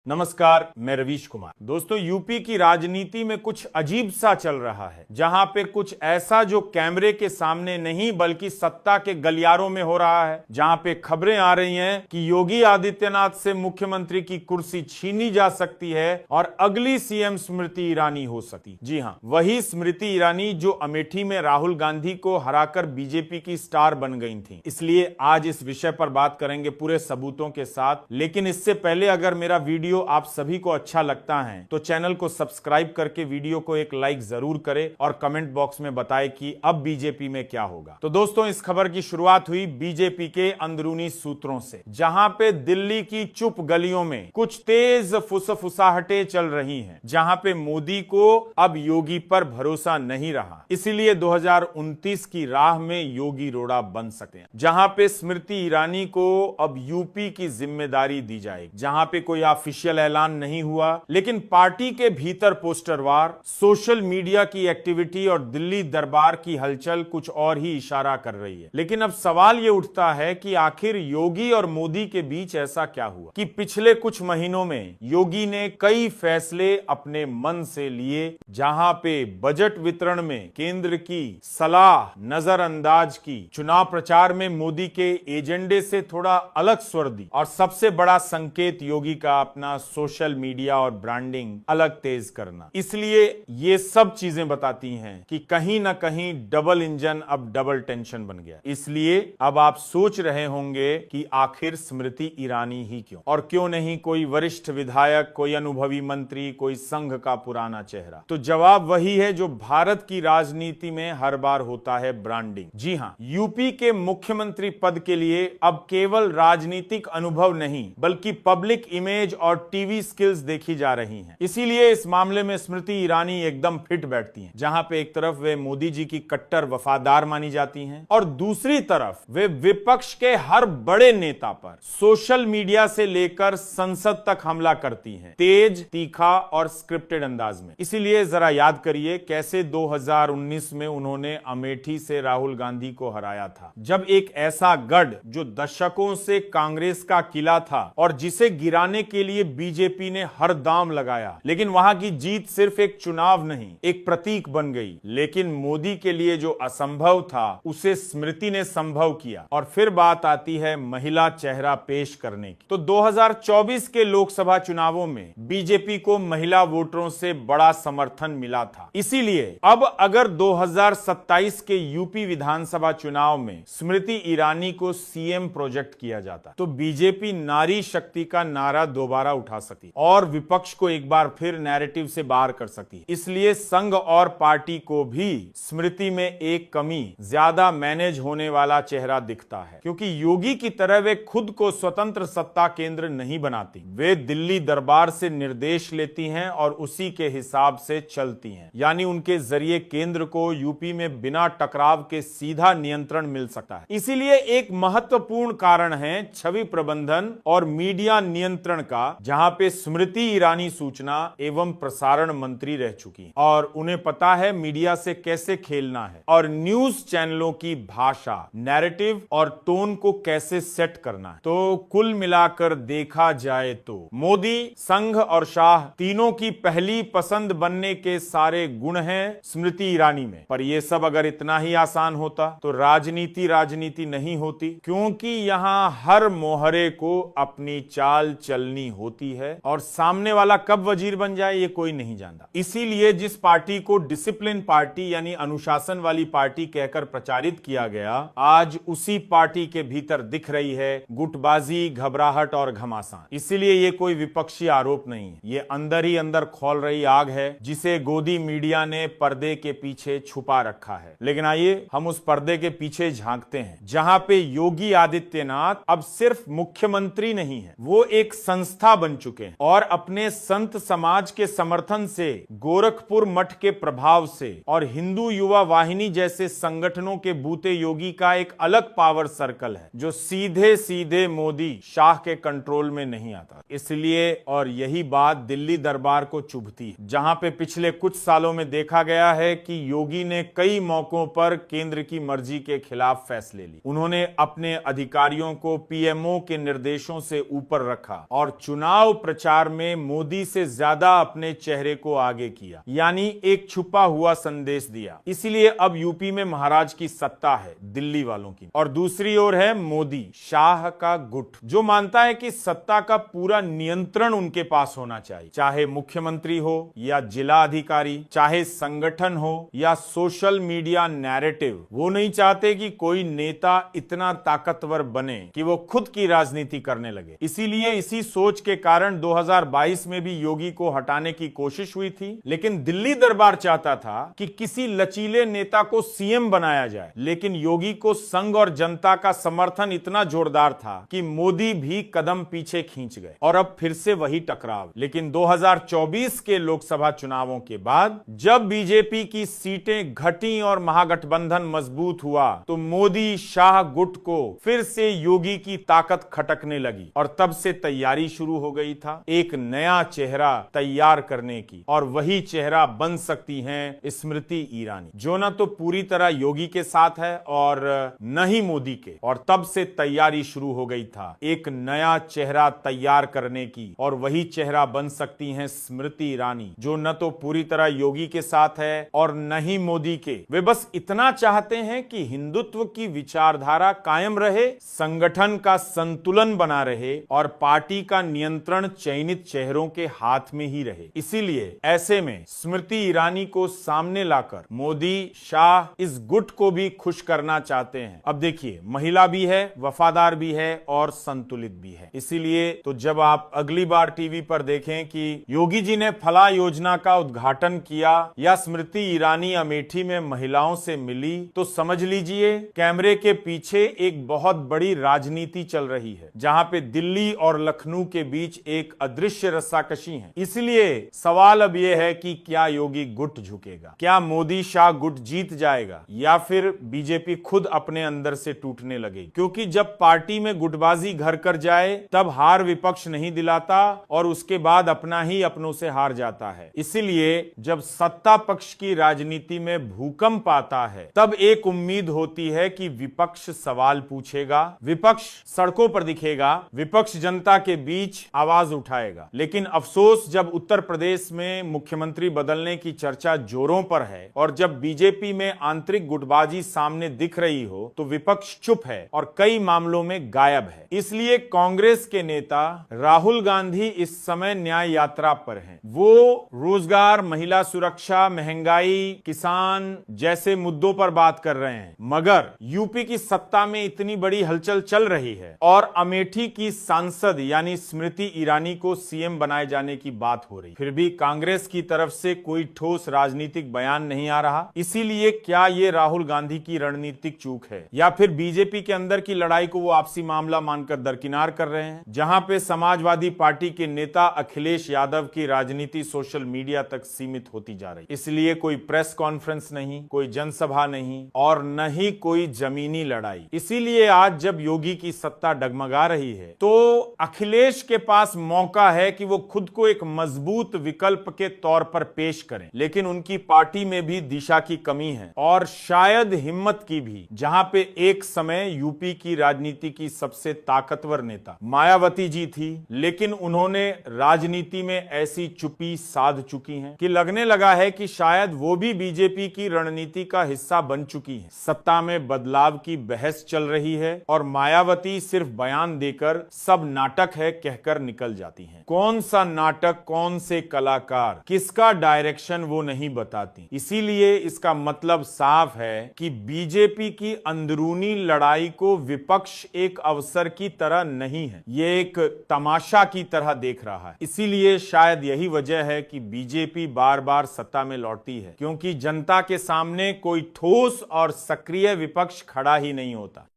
नमस्कार, मैं रवीश कुमार। दोस्तों, यूपी की राजनीति में कुछ अजीब सा चल रहा है, जहां पे कुछ ऐसा जो कैमरे के सामने नहीं बल्कि सत्ता के गलियारों में हो रहा है, जहां पे खबरें आ रही हैं कि योगी आदित्यनाथ से मुख्यमंत्री की कुर्सी छीनी जा सकती है और अगली सीएम स्मृति ईरानी हो सकती। जी हां, वही स्मृति ईरानी जो अमेठी में राहुल गांधी को हराकर बीजेपी की स्टार बन गई थी। इसलिए आज इस विषय पर बात करेंगे पूरे सबूतों के साथ। लेकिन इससे पहले अगर मेरा वीडियो आप सभी को अच्छा लगता है तो चैनल को सब्सक्राइब करके वीडियो को एक लाइक जरूर करें और कमेंट बॉक्स में बताएं कि अब बीजेपी में क्या होगा। तो दोस्तों, इस खबर की शुरुआत हुई बीजेपी के अंदरूनी सूत्रों से, जहां पे दिल्ली की चुप गलियों में कुछ तेज फुसफुसाहटें चल रही हैं, जहां पे मोदी को अब योगी पर भरोसा नहीं रहा, इसीलिए 2029 की राह में योगी रोड़ा बन सके, जहां पे स्मृति ईरानी को अब यूपी की जिम्मेदारी दी जाएगी, जहां पे कोई ऑफिशियल ऐलान नहीं हुआ, लेकिन पार्टी के भीतर पोस्टरवार, सोशल मीडिया की एक्टिविटी और दिल्ली दरबार की हलचल कुछ और ही इशारा कर रही है। लेकिन अब सवाल यह उठता है कि आखिर योगी और मोदी के बीच ऐसा क्या हुआ कि पिछले कुछ महीनों में योगी ने कई फैसले अपने मन से लिए, जहां पे बजट वितरण में केंद्र की सलाह नजरअंदाज की, चुनाव प्रचार में मोदी के एजेंडे से थोड़ा अलग स्वर दी, और सबसे बड़ा संकेत योगी का अपना सोशल मीडिया और ब्रांडिंग अलग तेज करना। इसलिए ये सब चीजें बताती हैं कि कहीं ना कहीं डबल इंजन अब डबल टेंशन बन गया। इसलिए अब आप सोच रहे होंगे कि आखिर स्मृति ईरानी ही क्यों, और क्यों नहीं कोई वरिष्ठ विधायक, कोई अनुभवी मंत्री, कोई संघ का पुराना चेहरा। तो जवाब वही है जो भारत की राजनीति में हर बार होता है, ब्रांडिंग। जी हां, यूपी के मुख्यमंत्री पद के लिए अब केवल राजनीतिक अनुभव नहीं बल्कि पब्लिक इमेज और टीवी स्किल्स देखी जा रही हैं। इसीलिए इस मामले में स्मृति ईरानी एकदम फिट बैठती हैं, जहां पे एक तरफ वे मोदी जी की कट्टर वफादार मानी जाती हैं और दूसरी तरफ वे विपक्ष के हर बड़े नेता पर सोशल मीडिया से लेकर संसद तक हमला करती हैं, तेज, तीखा और स्क्रिप्टेड अंदाज में। इसीलिए जरा याद करिए कैसे 2019 में उन्होंने अमेठी से राहुल गांधी को हराया था, जब एक ऐसा गढ़ जो दशकों से कांग्रेस का किला था और जिसे गिराने के लिए बीजेपी ने हर दाम लगाया, लेकिन वहां की जीत सिर्फ एक चुनाव नहीं, एक प्रतीक बन गई। लेकिन मोदी के लिए जो असंभव था उसे स्मृति ने संभव किया। और फिर बात आती है महिला चेहरा पेश करने की। तो 2024 के लोकसभा चुनावों में बीजेपी को महिला वोटरों से बड़ा समर्थन मिला था। इसीलिए अब अगर 2027 के यूपी विधानसभा चुनाव में स्मृति ईरानी को सीएम प्रोजेक्ट किया जाता तो बीजेपी नारी शक्ति का नारा दोबारा उठा सकती और विपक्ष को एक बार फिर नैरेटिव से बाहर कर सकती। इसलिए संघ और पार्टी को भी स्मृति में एक कमी, ज्यादा मैनेज होने वाला चेहरा दिखता है, क्योंकि योगी की तरह वे खुद को स्वतंत्र सत्ता केंद्र नहीं बनाती। वे दिल्ली दरबार से निर्देश लेती हैं और उसी के हिसाब से चलती हैं, यानी उनके जरिए केंद्र को यूपी में बिना टकराव के सीधा नियंत्रण मिल सकता है। इसीलिए एक महत्वपूर्ण कारण है छवि प्रबंधन और मीडिया नियंत्रण का, जहां पे स्मृति ईरानी सूचना एवं प्रसारण मंत्री रह चुकी और उन्हें पता है मीडिया से कैसे खेलना है और न्यूज चैनलों की भाषा, नैरेटिव और टोन को कैसे सेट करना है। तो कुल मिलाकर देखा जाए तो मोदी, संघ और शाह तीनों की पहली पसंद बनने के सारे गुण हैं स्मृति ईरानी में। पर यह सब अगर इतना ही आसान होता तो राजनीति नहीं होती, क्योंकि यहां हर मोहरे को अपनी चाल चलनी होती है और सामने वाला कब वजीर बन जाए ये कोई नहीं जानता। इसीलिए जिस पार्टी को डिसिप्लिन पार्टी यानी अनुशासन वाली पार्टी कहकर प्रचारित किया गया, आज उसी पार्टी के भीतर दिख रही है गुटबाजी, घबराहट और घमासान। इसीलिए ये कोई विपक्षी आरोप नहीं है, ये अंदर ही अंदर खौल रही आग है, जिसे गोदी मीडिया ने पर्दे के पीछे छुपा रखा है। लेकिन आइए हम उस पर्दे के पीछे झांकते हैं, जहां पे योगी आदित्यनाथ अब सिर्फ मुख्यमंत्री नहीं है, वो एक संस्था बन चुके हैं और अपने संत समाज के समर्थन से, गोरखपुर मठ के प्रभाव से और हिंदू युवा वाहिनी जैसे संगठनों के बूते योगी का एक अलग पावर सर्कल है, जो सीधे सीधे मोदी, शाह के कंट्रोल में नहीं आता। इसलिए और यही बात दिल्ली दरबार को चुभती है, जहां पे पिछले कुछ सालों में देखा गया है कि योगी ने कई मौकों पर केंद्र की मर्जी के खिलाफ फैसले लिए। उन्होंने अपने अधिकारियों को पीएमओ के निर्देशों से ऊपर रखा और चुनाव चुनाव प्रचार में मोदी से ज्यादा अपने चेहरे को आगे किया, यानी एक छुपा हुआ संदेश दिया। इसीलिए अब यूपी में महाराज की सत्ता है, दिल्ली वालों की। और दूसरी ओर है मोदी शाह का गुट, जो मानता है कि सत्ता का पूरा नियंत्रण उनके पास होना चाहिए, चाहे मुख्यमंत्री हो या जिला अधिकारी, चाहे संगठन हो या सोशल मीडिया नैरेटिव। वो नहीं चाहते कि कोई नेता इतना ताकतवर बने कि वो खुद की राजनीति करने लगे। इसीलिए इसी सोच के कारण 2022 में भी योगी को हटाने की कोशिश हुई थी, लेकिन दिल्ली दरबार चाहता था कि किसी लचीले नेता को सीएम बनाया जाए। लेकिन योगी को संघ और जनता का समर्थन इतना जोरदार था कि मोदी भी कदम पीछे खींच गए और अब फिर से वही टकराव। लेकिन 2024 के लोकसभा चुनावों के बाद जब बीजेपी की सीटें घटी और महागठबंधन मजबूत हुआ, तो मोदी शाह गुट को फिर से योगी की ताकत खटकने लगी और तब से तैयारी शुरू हो गई था एक नया चेहरा तैयार करने की। और वही चेहरा बन सकती हैं स्मृति ईरानी, जो न तो पूरी तरह योगी के साथ है और न ही मोदी के। और तब से तैयारी शुरू हो गई था एक नया चेहरा तैयार करने की, और वही चेहरा बन सकती हैं स्मृति ईरानी, जो न तो पूरी तरह योगी के साथ है और न ही मोदी के। वे बस इतना चाहते हैं कि हिंदुत्व की विचारधारा कायम रहे, संगठन का संतुलन बना रहे और पार्टी का नियंत्रण चयनित चेहरों के हाथ में ही रहे। इसीलिए ऐसे में स्मृति ईरानी को सामने लाकर मोदी शाह इस गुट को भी खुश करना चाहते हैं। अब देखिए, महिला भी है, वफादार भी है और संतुलित भी है। इसीलिए तो जब आप अगली बार टीवी पर देखें कि योगी जी ने फला योजना का उद्घाटन किया या स्मृति ईरानी अमेठी में महिलाओं से मिली, तो समझ लीजिए कैमरे के पीछे एक बहुत बड़ी राजनीति चल रही है, जहां पे दिल्ली और लखनऊ के बीच एक अदृश्य रस्साकशी है। इसलिए सवाल अब यह है कि क्या योगी गुट झुकेगा, क्या मोदी शाह गुट जीत जाएगा, या फिर बीजेपी खुद अपने अंदर से टूटने लगेगी। क्योंकि जब पार्टी में गुटबाजी घर कर जाए तब हार विपक्ष नहीं दिलाता और उसके बाद अपना ही अपनों से हार जाता है। इसीलिए जब सत्ता पक्ष की राजनीति में भूकंप आता है, तब एक उम्मीद होती है कि विपक्ष सवाल पूछेगा, विपक्ष सड़कों पर दिखेगा, विपक्ष जनता के बीच आवाज उठाएगा। लेकिन अफसोस, जब उत्तर प्रदेश में मुख्यमंत्री बदलने की चर्चा जोरों पर है और जब बीजेपी में आंतरिक गुटबाजी सामने दिख रही हो, तो विपक्ष चुप है और कई मामलों में गायब है। इसलिए कांग्रेस के नेता राहुल गांधी इस समय न्याय यात्रा पर हैं। वो रोजगार, महिला सुरक्षा, महंगाई, किसान जैसे मुद्दों पर बात कर रहे हैं। मगर यूपी की सत्ता में इतनी बड़ी हलचल चल रही है और अमेठी की सांसद यानी स्मृति ईरानी को सीएम बनाए जाने की बात हो रही, फिर भी कांग्रेस की तरफ से कोई ठोस राजनीतिक बयान नहीं आ रहा। इसीलिए क्या ये राहुल गांधी की रणनीतिक चूक है, या फिर बीजेपी के अंदर की लड़ाई को वो आपसी मामला मानकर दरकिनार कर रहे हैं, जहां पे समाजवादी पार्टी के नेता अखिलेश यादव की राजनीति सोशल मीडिया तक सीमित होती जा रही। इसलिए कोई प्रेस कॉन्फ्रेंस नहीं, कोई जनसभा नहीं और न ही कोई जमीनी लड़ाई। इसीलिए आज जब योगी की सत्ता डगमगा रही है, तो अखिलेश के पास मौका है कि वो खुद को एक मजबूत विकल्प के तौर पर पेश करें। लेकिन उनकी पार्टी में भी दिशा की कमी है और शायद हिम्मत की भी। जहां पे एक समय यूपी की राजनीति की सबसे ताकतवर नेता मायावती जी थी, लेकिन उन्होंने राजनीति में ऐसी चुप्पी साध चुकी हैं कि लगने लगा है कि शायद वो भी बीजेपी की रणनीति का हिस्सा बन चुकी हैं। सत्ता में बदलाव की बहस चल रही है और मायावती सिर्फ बयान देकर सब नाटक है कहकर निकल जाती हैं। कौन सा नाटक, कौन से कलाकार, किसका डायरेक्शन वो नहीं बताती। इसीलिए इसका मतलब साफ है कि बीजेपी की अंदरूनी लड़ाई को विपक्ष एक अवसर की तरह नहीं है, ये एक तमाशा की तरह देख रहा है। इसीलिए शायद यही वजह है कि बीजेपी बार बार सत्ता में लौटती है, क्योंकि जनता के सामने कोई ठोस और सक्रिय विपक्ष खड़ा ही नहीं होता।